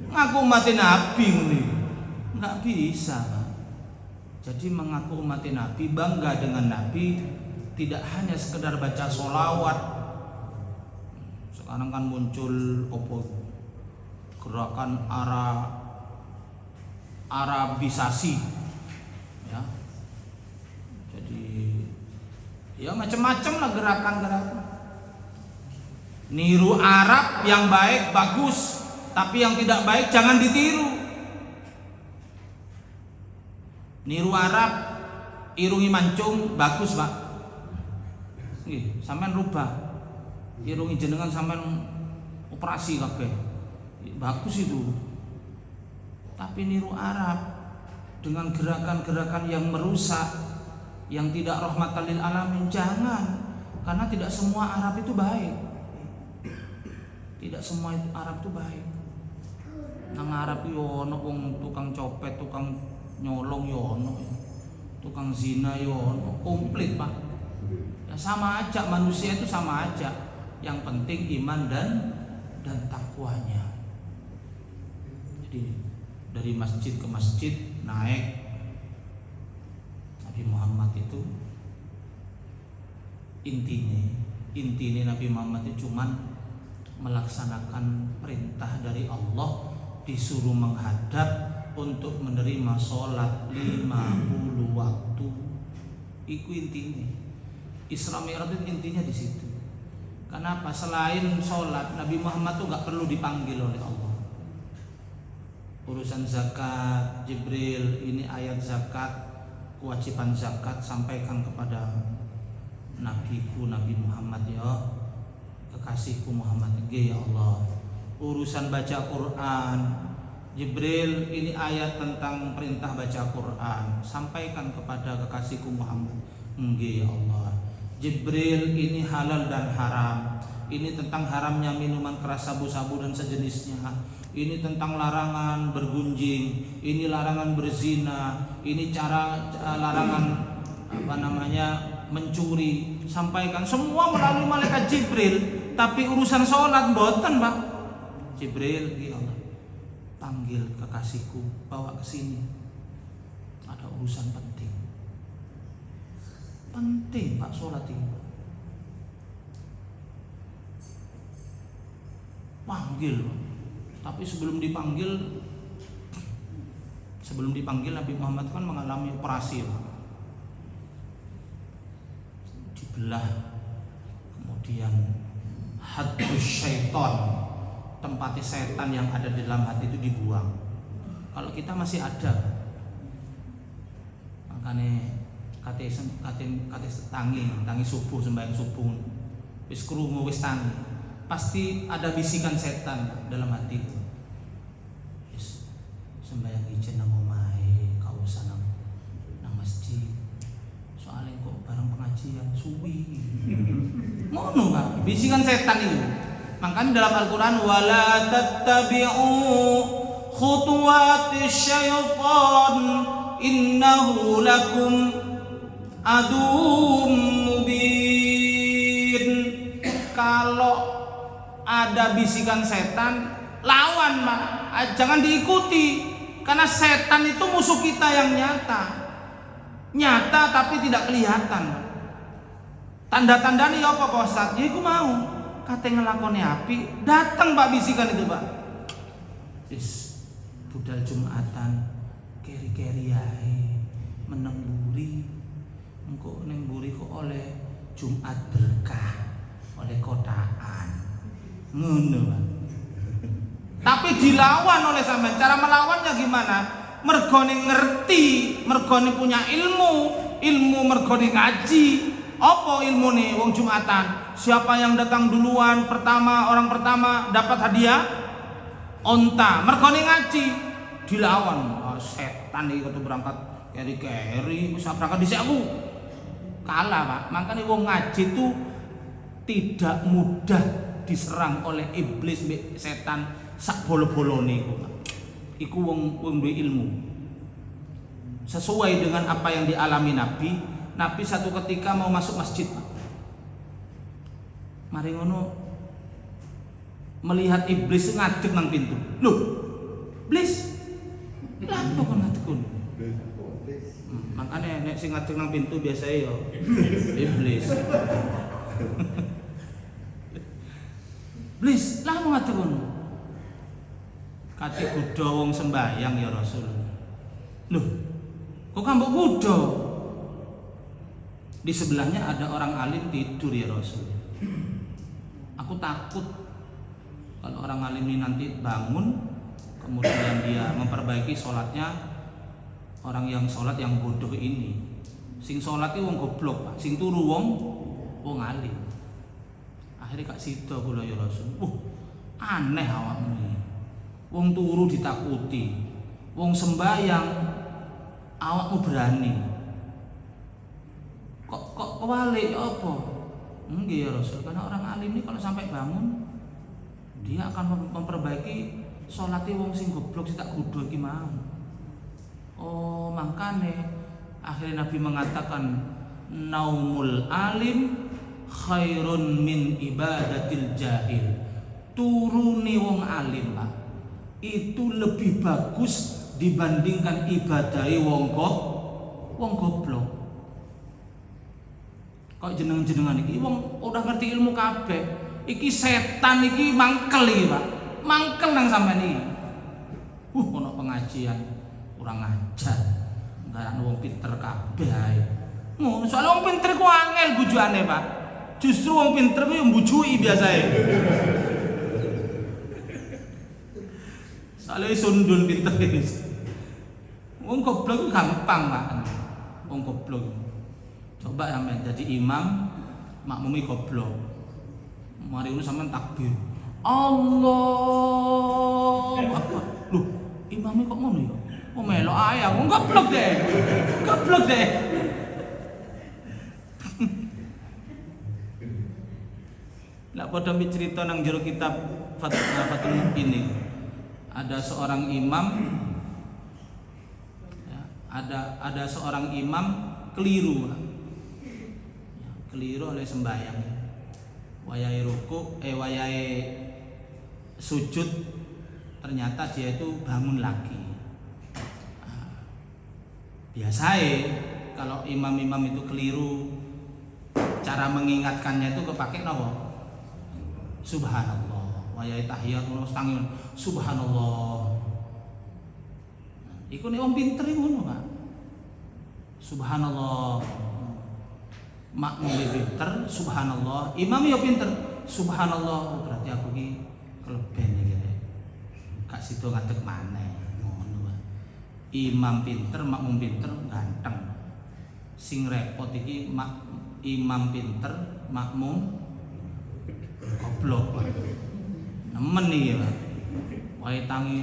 Ngaku umat Nabi ini nggak bisa. Jadi mengaku umat Nabi, bangga dengan Nabi, tidak hanya sekedar baca sholawat. Sekarang kan muncul gerakan Arabisasi, ya. Jadi ya macam-macam lah gerakan-gerakan. Niru Arab yang baik bagus, tapi yang tidak baik jangan ditiru. Niru Arab, irungi mancung bagus, Pak. Nggih, sampean rubah. Irungi jenengan sampean operasi kabeh. Bagus itu. Tapi niru Arab dengan gerakan-gerakan yang merusak, yang tidak rahmatan lil alamin, jangan. Karena tidak semua Arab itu baik. Tidak semua Arab itu baik. Nang Arab yo ono wong tukang copet, tukang nyolong yo ono, tukang zina yo ono, komplit, Pak. Ya sama aja, manusia itu sama aja. Yang penting iman dan takwanya. Jadi dari masjid ke masjid naik, Nabi Muhammad itu intinya Nabi Muhammad itu cuman melaksanakan perintah dari Allah, disuruh menghadap untuk menerima sholat 50 waktu. Itu intinya. Isra Mi'raj itu intinya di situ. Kenapa? Selain sholat, Nabi Muhammad tuh gak perlu dipanggil oleh Allah. Urusan zakat, Jibril, ini ayat zakat, kewajiban zakat, sampaikan kepada nabiku Nabi Muhammad ya, kekasihku Muhammad ya Allah. Urusan baca Quran, Jibril, ini ayat tentang perintah baca Quran, sampaikan kepada kekasihku Muhammad ya Allah. Jibril, ini halal dan haram, ini tentang haramnya minuman keras, sabu-sabu dan sejenisnya, ini tentang larangan bergunjing, ini larangan berzina, ini cara larangan mencuri. Sampaikan semua melalui malaikat Jibril. Tapi urusan sholat mboten, Pak. Jibril, ya Allah, panggil kekasihku, bawa ke sini, ada urusan penting. Penting, Pak, sholat ini. Panggil, tapi sebelum dipanggil Sebelum dipanggil Nabi Muhammad kan mengalami operasi, dibelah, kemudian hadus syaitan, tempat setan yang ada di dalam hati itu dibuang. Kalau kita masih ada, makanya kate tangi subuh, sembahyang subuh, wis krungu wis tangi, pasti ada bisikan setan dalam hati. Wis sembahyang ijen nang omahe, gak usah nang masjid. Soalnya kok bareng pengajian suwi. Ngono Pak, bisikan setan itu. Makanya dalam Al-Qur'an wala tattabi'u khutuwatis syaitan innahu lakum adum mubin. Kalau ada bisikan setan, lawan Pak, jangan diikuti, karena setan itu musuh kita yang nyata tapi tidak kelihatan. Tanda-tandanya ya apa Pak Ustaz? Ya iku mau kate ngelakoni api, datang Pak bisikan itu Pak. Wis budal Jumatan keri-keri ae meneng buri, engko ning buri kok oleh Jumat berkah, oleh kotaan. Ngono Pak. Tapi dilawan oleh sampean. Cara melawannya gimana? Mergone ngerti, mergone punya ilmu mergone ngaji. Apa ilmune wong Jumatan? Siapa yang datang duluan orang pertama dapat hadiah onta. Mergone ngaji dilawan. Oh, setan iki kudu berangkat keri-keri, wis berangkat dhisik aku. Kalah Pak. Makanya wong ngaji itu tidak mudah diserang oleh iblis setan sak bolo-bolone iku. Iku wong duwe ilmu. Sesuai dengan apa yang dialami Nabi satu ketika mau masuk masjid, mari ngono melihat iblis ngadeg nang pintu. Loh, iblis, lapo kon ngadeg kon? Makanya nek sing ngadeg nang pintu biasanya yo iblis. Iblis, lapo ngadeg kon? Kate kuda wong sembayang ya Rasul. Loh, kok kambok kuda? Di sebelahnya ada orang alim tidur ya Rasul. Aku takut kalau orang alim ini nanti bangun, kemudian dia memperbaiki sholatnya. Orang yang sholat yang bodoh ini, sing sholatnya wong goblok Pak, sing turu wong alim. Akhirnya kak sida kula ya Rasul. Aneh awakmu iki. Wong turu ditakuti, wong sembayang awakmu berani. Kok kewalik apa? Nggih ya Rasul, karena orang alim ini kalau sampai bangun dia akan memperbaiki sholatnya wong sing goblok sing tak kudu iki mau. Oh, makane akhirnya Nabi mengatakan naumul alim khairun min ibadatil jahil. Turuni wong alim Pak, itu lebih bagus dibandingkan ibadahi wong goblok. Kok jenengan iki wong udah ngerti ilmu kabeh. Iki setan iki mangkel iki, Pak. Mangkel nang sampean iki. Ono pengajian kurang ajar. Nggarane wong pinter kabeh ae. Ngono, soalnya wong pinter ku angel bujane, Pak. Justru wong pinter ku yo mbujui biasae. Soalnya sundul pinter iki. Wong goblok ku gampang, Pak. Wong goblok. Coba sampean jadi imam, makmumi goblok. Mari ngono sampean takbir. Allah Akbar. Loh, imamnya kok ngono ya? Oh melok ae aku goblok deh. Goblok deh. Lah padha cerita nang jero kitab Fathul ini. Ada seorang imam ya, ada seorang imam keliru oleh sembahyang. Wayahe ruku, wayahe sujud, ternyata dia itu bangun lagi. Biasanya kalau imam-imam itu keliru, cara mengingatkannya itu kepake napa? Subhanallah. Wayahe tahiyat terus tangi subhanallah. Iku nek wong pinter ngono, Pak. Subhanallah. Makmum pinter, subhanallah. Imam yo pinter, subhanallah. Berarti aku ki keleben iki. Gak sido ngadeg maneh. Ngono, Pak. Imam pinter, makmum pinter, ganteng. Sing repot iki imam pinter, makmum goblok. Nemen iki, Pak. Wae tangi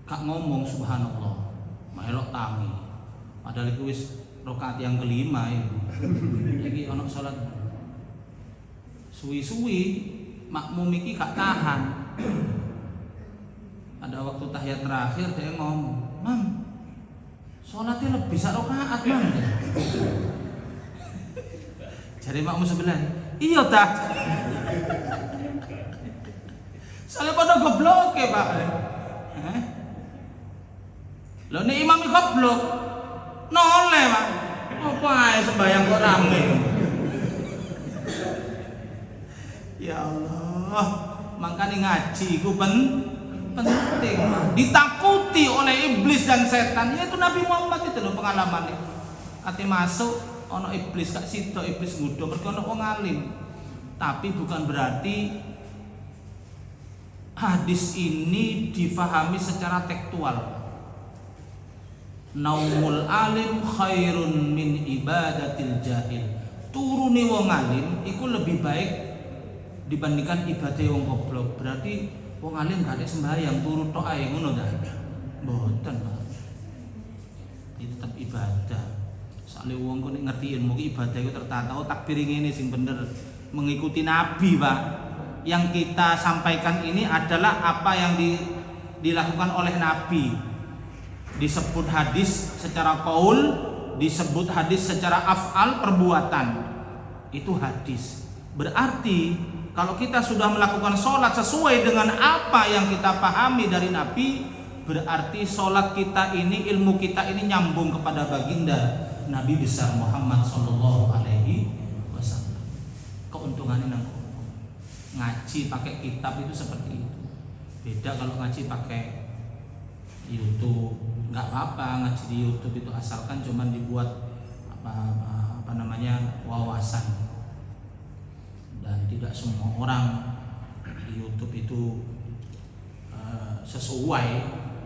gak ngomong subhanallah, melok tangi. Padahal iku wis rakaat yang kelima itu. Iki ana salat suwi-suwi makmum iki gak tahan. Ada waktu tahiyat terakhir dia ngomong, "Mam, salatnya lebih sak rakaat, Mam." Jadi makmum sebelah, "Iya ta." Soalnya pada goblok ya, Pak. Lho nek imam goblok noleh, Pak. Apa ae sembayang kok rame. Ya Allah, makanya ngaji iku penting, ditakuti oleh iblis dan setan. Yaitu Nabi Muhammad itu loh pengalamannya. Ate masuk ono iblis gak sida, iblis ngudho mergo ono wong alim. Tapi bukan berarti hadis ini difahami secara tekstual. Naumul alim khairun min ibadatil jahil. Turune wong alim iku lebih baik dibandingkan ibadah wong goblok. Berarti wong alim gak ada sembahyang turu tok ae ngono ta? Mboten, Pak. Itu tetap ibadah. Soale wong kok nek ngerti ilmu ibadah iku tertata. Oh, takbir ngene sing bener mengikuti Nabi, Pak. Yang kita sampaikan ini adalah apa yang dilakukan oleh Nabi. Disebut hadis secara qaul, disebut hadis secara af'al, perbuatan. Itu hadis. Berarti kalau kita sudah melakukan sholat sesuai dengan apa yang kita pahami dari Nabi, berarti sholat kita ini, ilmu kita ini nyambung kepada baginda Nabi besar Muhammad Sallallahu Alaihi Wasallam. Keuntungannya nang ngaji pakai kitab itu seperti itu. Beda kalau ngaji pakai YouTube. Nggak apa-apa ngaji di YouTube itu asalkan cuman dibuat apa namanya wawasan. Dan tidak semua orang di YouTube itu sesuai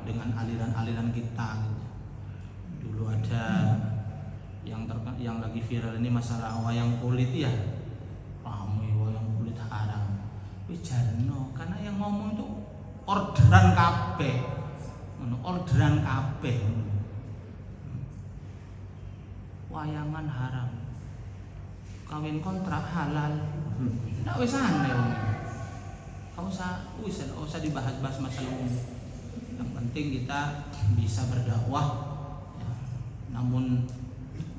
dengan aliran-aliran kita gitu. Dulu ada yang lagi viral ini masalah wayang kulit ya. Ramai wayang kulit haram. Wijarno karena yang ngomong itu orderan kabeh. Orderan kabeh. Wayangan haram. Kawin kontrak halal. Ndak wis aneh wong. Kau usah dibahas-bahas masalah umum. Yang penting kita bisa berdakwah ya. Namun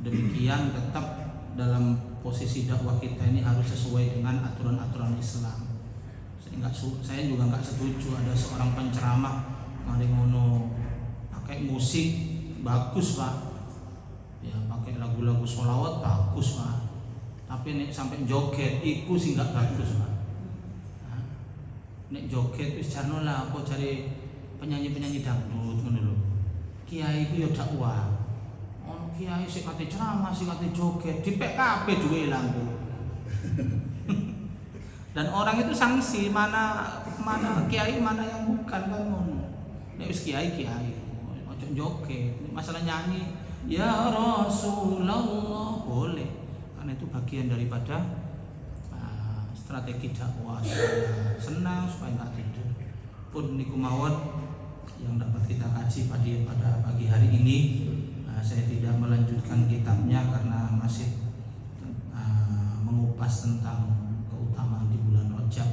demikian tetap dalam posisi dakwah kita ini harus sesuai dengan aturan-aturan Islam. Saya juga nggak setuju ada seorang penceramah mari ngono pakai musik bagus, Pak. Ya pakai lagu-lagu sholawat bagus, Pak. Tapi nek sampai joget iku sing gak bagus, Pak. Nah, nek joget wis jarno lah apa cari penyanyi-penyanyi dangdut ngono lho. Kiai ku yo dakwah. Ono kiai sing kate ceramah, sing kate joget, dipek kabeh duwe ilang. Dan orang itu sanksi mana kiai mana yang bukan kan ngono. Nek wis kiai ojo joget. Masalah nyanyi ya Rasulullah boleh. Karena itu bagian daripada strategi dakwah. Senang supaya enggak tidur. Pun niku mawon yang dapat kita kaji pada pagi hari ini. Saya tidak melanjutkan kitabnya karena masih mengupas tentang keutamaan di bulan Rajab.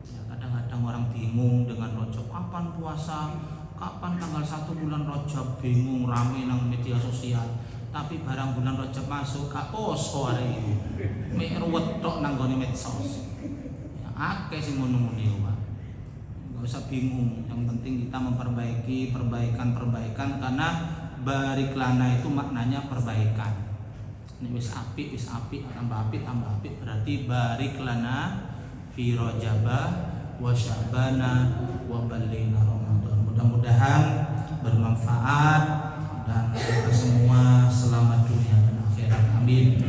Ya, kadang-kadang orang bingung dengan Rajab, kapan puasa, kapan tanggal 1 bulan Rajab, bingung rame nang media sosial. Tapi barang bulan Rajab masuk gak poso arek iki. Mek ruwet tok nang gone medsos. Ya akeh sing ngono-ngono, Pak. Enggak usah bingung, yang penting kita memperbaiki perbaikan karena barik lana itu maknanya perbaikan. Nek wis apik tambah apik berarti barik lana fi Rajaba wa Sya'bana wa ballina Ramadan. Mudah-mudahan bermanfaat dan kita semua selamat dunia dan akhirat. Amin.